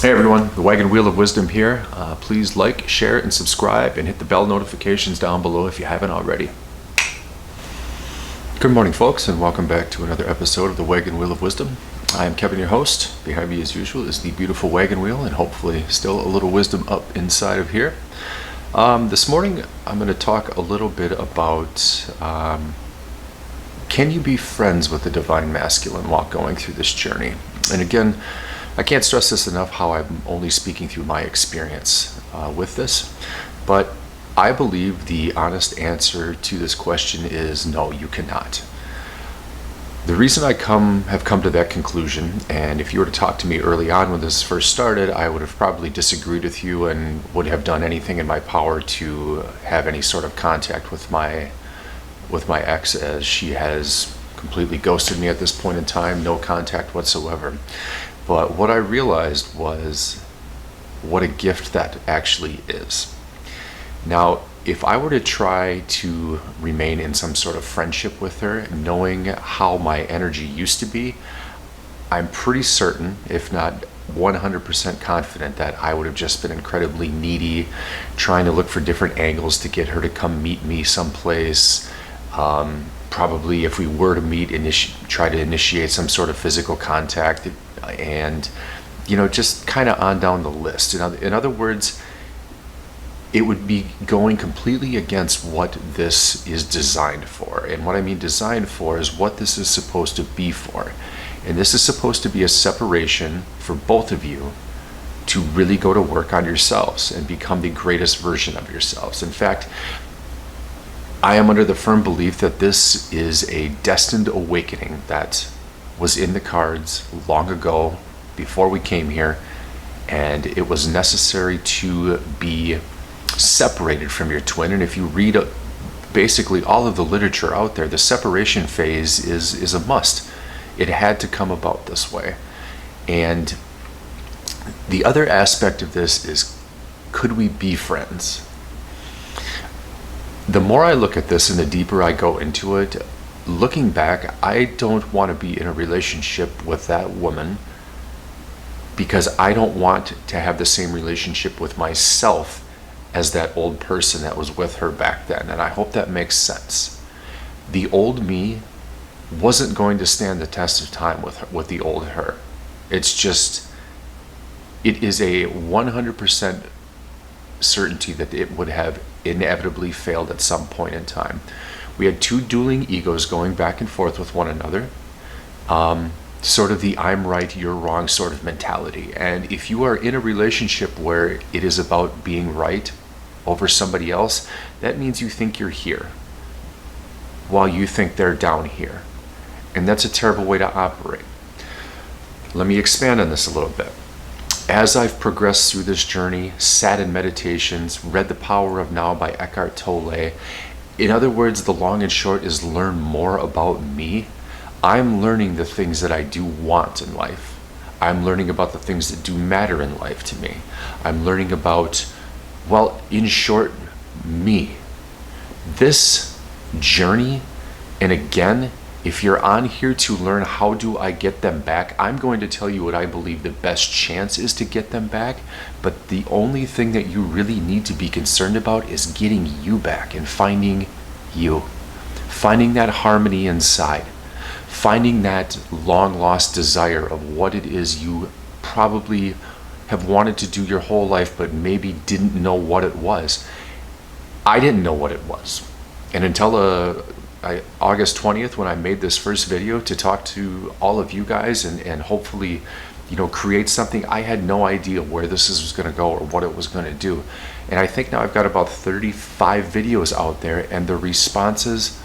Hey everyone, the Wagon Wheel of Wisdom here. Please like, share, and subscribe, and hit the bell notifications down below if you haven't already. Good morning, folks, and welcome back to another episode of the Wagon Wheel of Wisdom. I am Kevin, your host. Behind me, as usual, is the beautiful wagon wheel, and hopefully still a little wisdom up inside of here. This morning, I'm going to talk a little bit about can you be friends with the Divine Masculine while going through this journey? And again, I can't stress this enough how I'm only speaking through my experience with this, but I believe the honest answer to this question is no, you cannot. The reason I have come to that conclusion, and if you were to talk to me early on when this first started, I would have probably disagreed with you and would have done anything in my power to have any sort of contact with my ex, as she has completely ghosted me at this point in time, no contact whatsoever. But what I realized was what a gift that actually is. Now, if I were to try to remain in some sort of friendship with her, knowing how my energy used to be, I'm pretty certain, if not 100% confident, that I would have just been incredibly needy, trying to look for different angles to get her to come meet me someplace. Probably if we were to meet, try to initiate some sort of physical contact, and just kind of on down the list. In other words, it would be going completely against what this is designed for. And what I mean designed for is what this is supposed to be for. And this is supposed to be a separation for both of you to really go to work on yourselves and become the greatest version of yourselves. In fact, I am under the firm belief that this is a destined awakening that was in the cards long ago, before we came here, and it was necessary to be separated from your twin. And if you read basically all of the literature out there, the separation phase is a must. It had to come about this way. And the other aspect of this is, could we be friends? The more I look at this and the deeper I go into it, looking back, I don't want to be in a relationship with that woman because I don't want to have the same relationship with myself as that old person that was with her back then. And I hope that makes sense. The old me wasn't going to stand the test of time with the old her. It is a 100% certainty that it would have inevitably failed at some point in time. We had two dueling egos going back and forth with one another, sort of the I'm right, you're wrong sort of mentality. And if you are in a relationship where it is about being right over somebody else, that means you think you're here while you think they're down here. And that's a terrible way to operate. Let me expand on this a little bit. As I've progressed through this journey, sat in meditations, read The Power of Now by Eckhart Tolle, in other words, the long and short is learn more about me. I'm learning the things that I do want in life. I'm learning about the things that do matter in life to me. I'm learning about, well, in short, me. This journey, and again, if you're on here to learn how do I get them back, I'm going to tell you what I believe the best chance is to get them back. But the only thing that you really need to be concerned about is getting you back and finding you. Finding that harmony inside. Finding that long lost desire of what it is you probably have wanted to do your whole life but maybe didn't know what it was. I didn't know what it was. And until August 20th, when I made this first video to talk to all of you guys and hopefully, create something, I had no idea where this was going to go or what it was going to do. And I think now I've got about 35 videos out there, and the responses,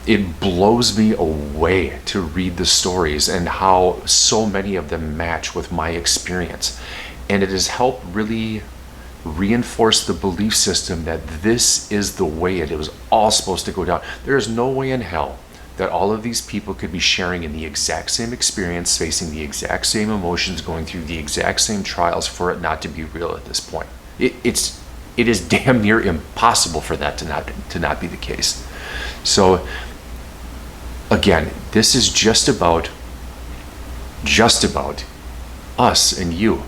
it blows me away to read the stories and how so many of them match with my experience. And it has helped really reinforce the belief system that this is the way it was all supposed to go down. There is no way in hell that all of these people could be sharing in the exact same experience, facing the exact same emotions, going through the exact same trials for it not to be real at this point. It is damn near impossible for that to not be the case. So again, this is just about us and you.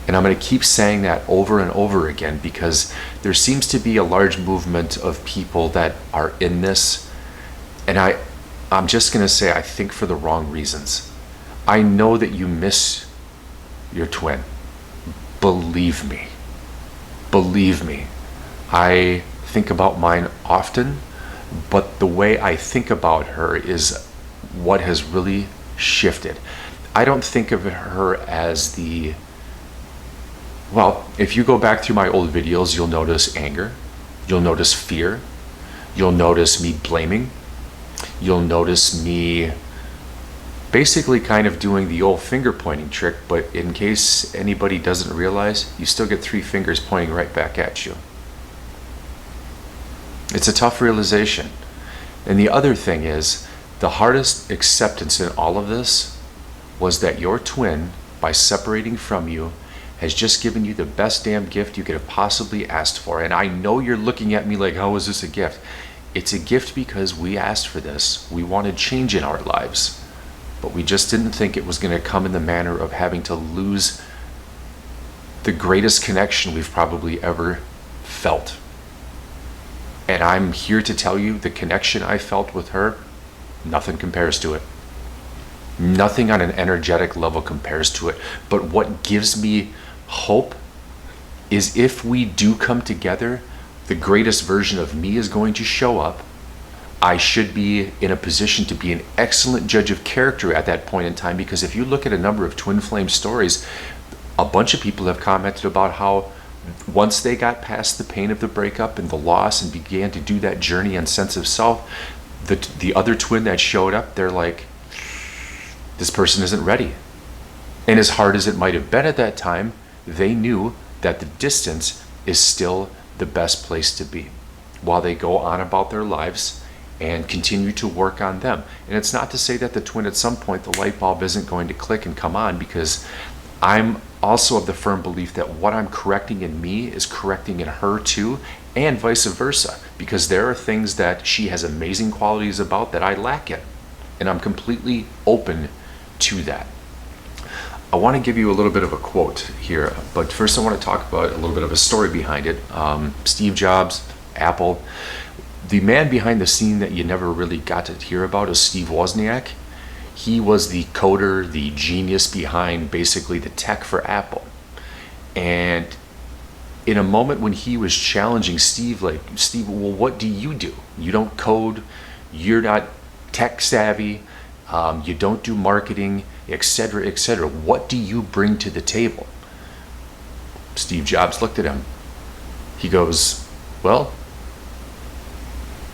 And I'm going to keep saying that over and over again because there seems to be a large movement of people that are in this. And I'm just going to say, I think for the wrong reasons. I know that you miss your twin. Believe me. Believe me. I think about mine often, but the way I think about her is what has really shifted. I don't think of her as well, if you go back through my old videos, you'll notice anger, you'll notice fear, you'll notice me blaming, you'll notice me basically kind of doing the old finger pointing trick, but in case anybody doesn't realize, you still get 3 fingers pointing right back at you. It's a tough realization. And the other thing is, the hardest acceptance in all of this was that your twin, by separating from you, has just given you the best damn gift you could have possibly asked for. And I know you're looking at me like, how is this a gift? It's a gift because we asked for this. We wanted change in our lives, but we just didn't think it was going to come in the manner of having to lose the greatest connection we've probably ever felt. And I'm here to tell you the connection I felt with her, nothing compares to it. Nothing on an energetic level compares to it. But what gives me hope is if we do come together, the greatest version of me is going to show up. I should be in a position to be an excellent judge of character at that point in time, because if you look at a number of twin flame stories, a bunch of people have commented about how once they got past the pain of the breakup and the loss and began to do that journey and sense of self, the other twin that showed up, they're like, this person isn't ready. And as hard as it might have been at that time, they knew that the distance is still the best place to be while they go on about their lives and continue to work on them. And it's not to say that the twin at some point, the light bulb isn't going to click and come on, because I'm also of the firm belief that what I'm correcting in me is correcting in her too, and vice versa, because there are things that she has amazing qualities about that I lack in, and I'm completely open to that. I want to give you a little bit of a quote here, but first I want to talk about a little bit of a story behind it. Steve Jobs, Apple. The man behind the scene that you never really got to hear about is Steve Wozniak. He was the coder, the genius behind basically the tech for Apple. And in a moment when he was challenging Steve, like, Steve, well, what do? You don't code, you're not tech savvy, you don't do marketing, etc., etc. What do you bring to the table? Steve Jobs looked at him. He goes, well,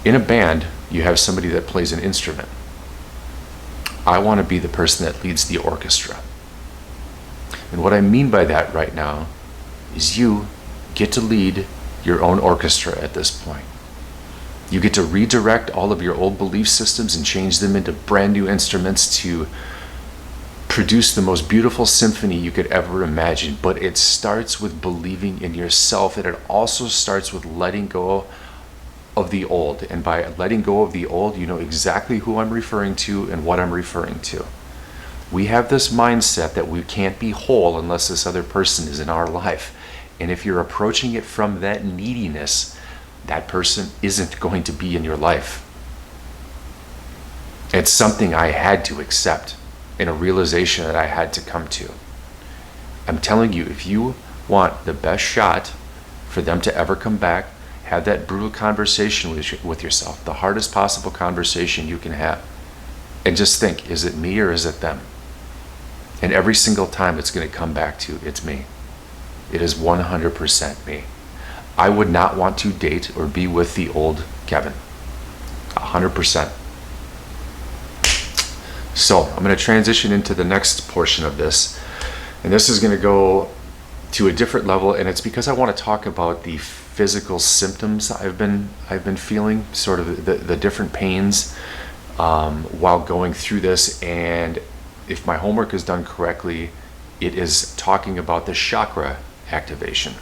in a band, you have somebody that plays an instrument. I want to be the person that leads the orchestra. And what I mean by that right now is you get to lead your own orchestra at this point. You get to redirect all of your old belief systems and change them into brand new instruments to produce the most beautiful symphony you could ever imagine. But it starts with believing in yourself, and it also starts with letting go of the old. And by letting go of the old, you know exactly who I'm referring to and what I'm referring to. We have this mindset that we can't be whole unless this other person is in our life. And if you're approaching it from that neediness, that person isn't going to be in your life. It's something I had to accept, and a realization that I had to come to. I'm telling you, if you want the best shot for them to ever come back, have that brutal conversation with yourself, the hardest possible conversation you can have. And just think, is it me or is it them? And every single time it's going to come back to, it's me. It is 100% me. I would not want to date or be with the old Kevin. 100%. So I'm going to transition into the next portion of this. And this is going to go to a different level, and it's because I want to talk about the physical symptoms I've been feeling, sort of the different pains while going through this. And if my homework is done correctly, it is talking about the chakra activation.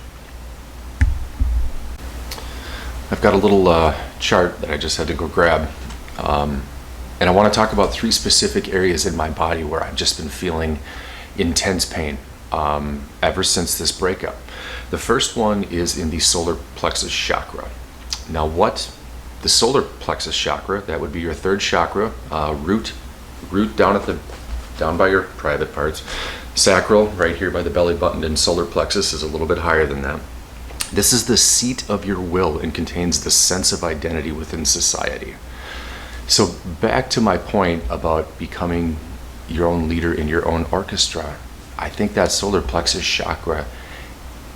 I've got a little chart that I just had to go grab, and I want to talk about 3 specific areas in my body where I've just been feeling intense pain. ever since this breakup. The first one is in the solar plexus chakra. Now what the solar plexus chakra, that would be your third chakra, root down by your private parts. Sacral, right here by the belly button, and solar plexus is a little bit higher than that. This is the seat of your will and contains the sense of identity within society. So back to my point about becoming your own leader in your own orchestra, I think that solar plexus chakra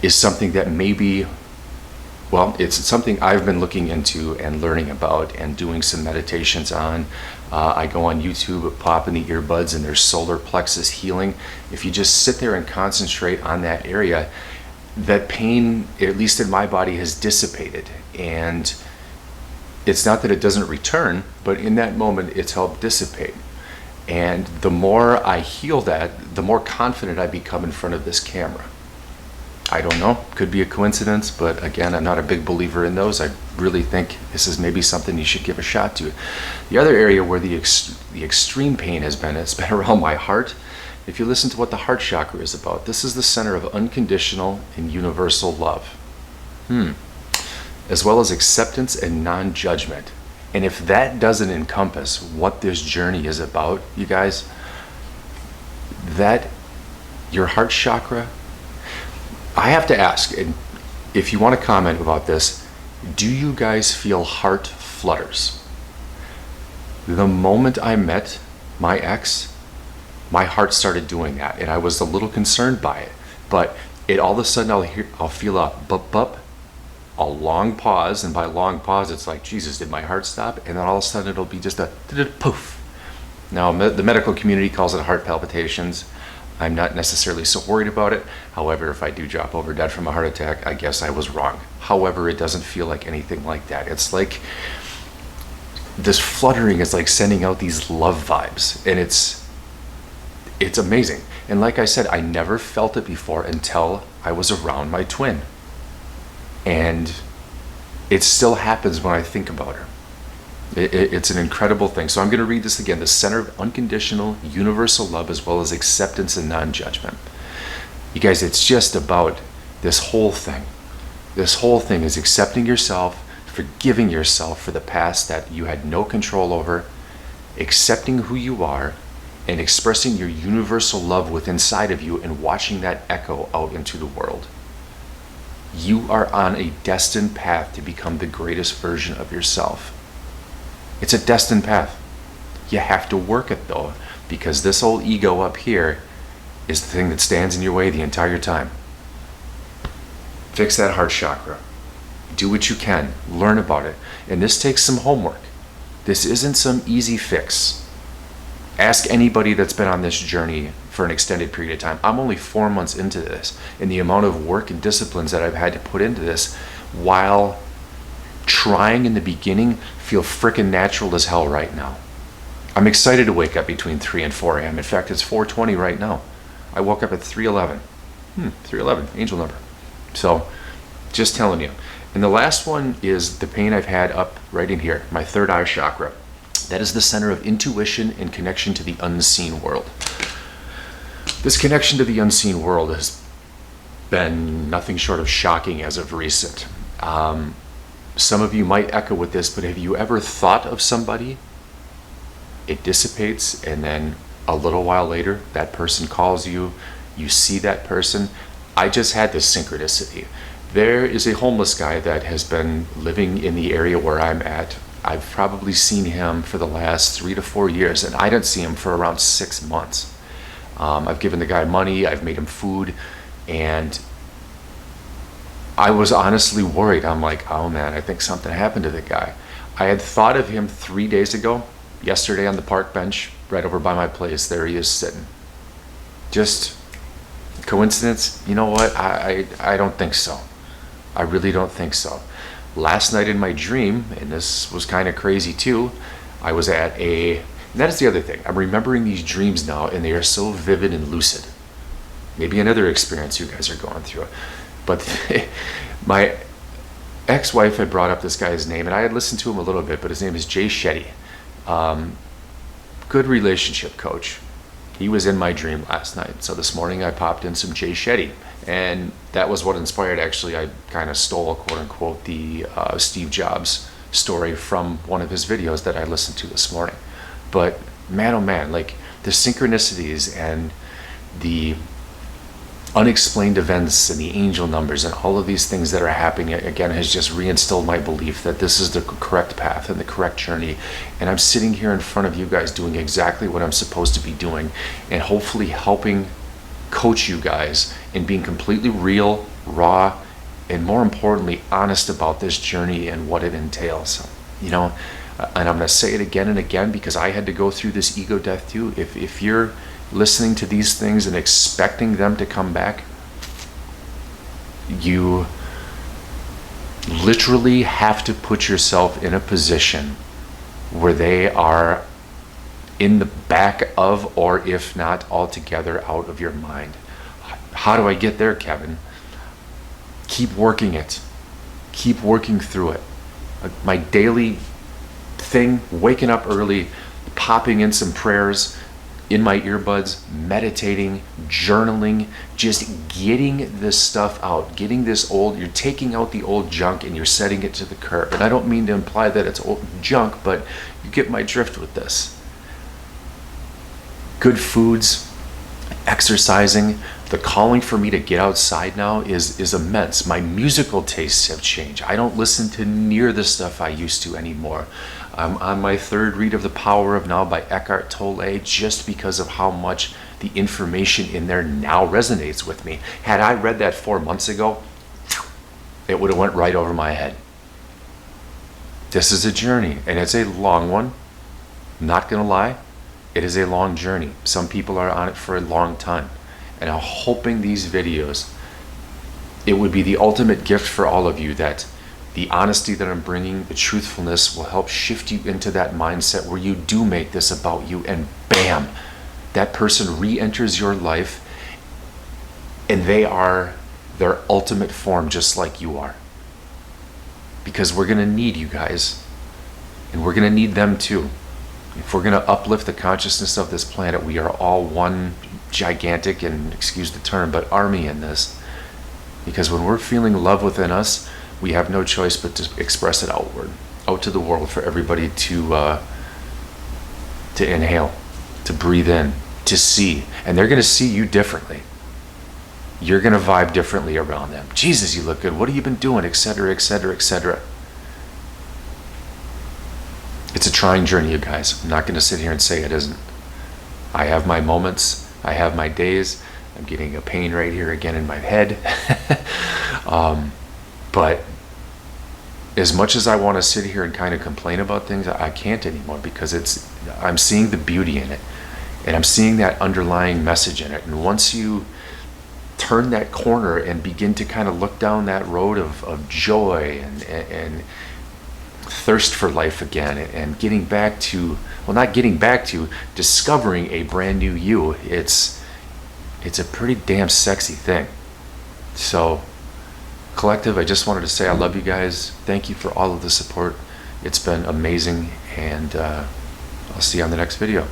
is something that maybe, well, it's something I've been looking into and learning about and doing some meditations on. I go on YouTube, pop in the earbuds, and there's solar plexus healing. If you just sit there and concentrate on that area, that pain, at least in my body, has dissipated. And it's not that it doesn't return, but in that moment, it's helped dissipate. And the more I heal that, the more confident I become in front of this camera. I don't know, could be a coincidence, but again, I'm not a big believer in those. I really think this is maybe something you should give a shot to. The other area where the extreme pain has been, it's been around my heart. If you listen to what the heart chakra is about, this is the center of unconditional and universal love, as well as acceptance and non-judgment. And if that doesn't encompass what this journey is about, you guys, that your heart chakra, I have to ask, and if you want to comment about this, do you guys feel heart flutters? The moment I met my ex, my heart started doing that, and I was a little concerned by it. But all of a sudden I'll feel a bup, a long pause, and by long pause it's like, Jesus, did my heart stop? And then all of a sudden it'll be just a poof. Now the medical community calls it heart palpitations. I'm not necessarily so worried about it. However, if I do drop over dead from a heart attack, I guess I was wrong. However, it doesn't feel like anything like that. It's like this fluttering is like sending out these love vibes, and it's amazing. And like I said, I never felt it before until I was around my twin. And it still happens when I think about her. It's an incredible thing. So I'm going to read this again. The center of unconditional, universal love, as well as acceptance and non-judgment. You guys, it's just about this whole thing. This whole thing is accepting yourself, forgiving yourself for the past that you had no control over, accepting who you are, and expressing your universal love within inside of you and watching that echo out into the world. You are on a destined path to become the greatest version of yourself. It's a destined path. You have to work it though, because this old ego up here is the thing that stands in your way the entire time. Fix that heart chakra. Do what you can. Learn about it. And this takes some homework. This isn't some easy fix. Ask anybody that's been on this journey for an extended period of time. I'm only 4 months into this, and the amount of work and disciplines that I've had to put into this while trying in the beginning feel frickin' natural as hell right now. I'm excited to wake up between 3 and 4 a.m. In fact, it's 4:20 right now. I woke up at 3:11. 3:11, angel number. So, just telling you. And the last one is the pain I've had up right in here, my third eye chakra. That is the center of intuition and connection to the unseen world. This connection to the unseen world has been nothing short of shocking as of recent. Some of you might echo with this, but have you ever thought of somebody? It dissipates, and then a little while later, that person calls you, you see that person. I just had this synchronicity. There is a homeless guy that has been living in the area where I'm at. I've probably seen him for the last 3 to 4 years, and I didn't see him for around 6 months. I've given the guy money, I've made him food, and I was honestly worried. I'm like, oh man, I think something happened to the guy. I had thought of him 3 days ago, yesterday on the park bench, right over by my place. There he is sitting. Just coincidence? You know what? I don't think so. I really don't think so. Last night in my dream, and this was kind of crazy too, I was at and that is the other thing. I'm remembering these dreams now, and they are so vivid and lucid. Maybe another experience you guys are going through. But my ex-wife had brought up this guy's name, and I had listened to him a little bit, but his name is Jay Shetty. Good relationship coach. He was in my dream last night. So this morning I popped in some Jay Shetty, and that was what inspired, actually, I kind of stole, quote unquote, the Steve Jobs story from one of his videos that I listened to this morning. But man, oh man, like the synchronicities and the unexplained events and the angel numbers and all of these things that are happening, again, has just reinstilled my belief that this is the correct path and the correct journey. And I'm sitting here in front of you guys doing exactly what I'm supposed to be doing, and hopefully helping coach you guys in being completely real, raw, and more importantly, honest about this journey and what it entails. You know, and I'm going to say it again and again because I had to go through this ego death too. If you're listening to these things and expecting them to come back, you literally have to put yourself in a position where they are in the back of, or if not altogether out of your mind. How do I get there, Kevin? Keep working it. Keep working through it. My daily thing, waking up early, popping in some prayers in my earbuds, meditating, journaling, just getting this stuff out, getting this old, you're taking out the old junk and you're setting it to the curb. And I don't mean to imply that it's old junk, but you get my drift with this. Good foods, exercising, the calling for me to get outside now is immense. My musical tastes have changed. I don't listen to near the stuff I used to anymore. I'm on my third read of The Power of Now by Eckhart Tolle, just because of how much the information in there now resonates with me. Had I read that 4 months ago, it would have went right over my head. This is a journey, and it's a long one. Not gonna lie, it is a long journey. Some people are on it for a long time. And I'm hoping these videos, it would be the ultimate gift for all of you, that the honesty that I'm bringing, the truthfulness, will help shift you into that mindset where you do make this about you, and bam, that person re-enters your life and they are their ultimate form, just like you are. Because we're gonna need you guys, and we're gonna need them too. If we're gonna uplift the consciousness of this planet, we are all one gigantic, and excuse the term, but army in this. Because when we're feeling love within us, we have no choice but to express it outward, out to the world, for everybody to inhale, to breathe in, to see. And they're gonna see you differently. You're gonna vibe differently around them. Jesus, you look good. What have you been doing? Etc., etc., etc. It's a trying journey, you guys. I'm not gonna sit here and say it isn't. I have my moments. I have my days. I'm getting a pain right here again in my head. But as much as I want to sit here and kind of complain about things, I can't anymore, because I'm seeing the beauty in it, and I'm seeing that underlying message in it. And once you turn that corner and begin to kind of look down that road of joy and thirst for life again, and getting back to, well, not getting back to, discovering a brand new you, it's a pretty damn sexy thing. So, collective, I just wanted to say I love you guys. Thank you for all of the support. It's been amazing, and I'll see you on the next video.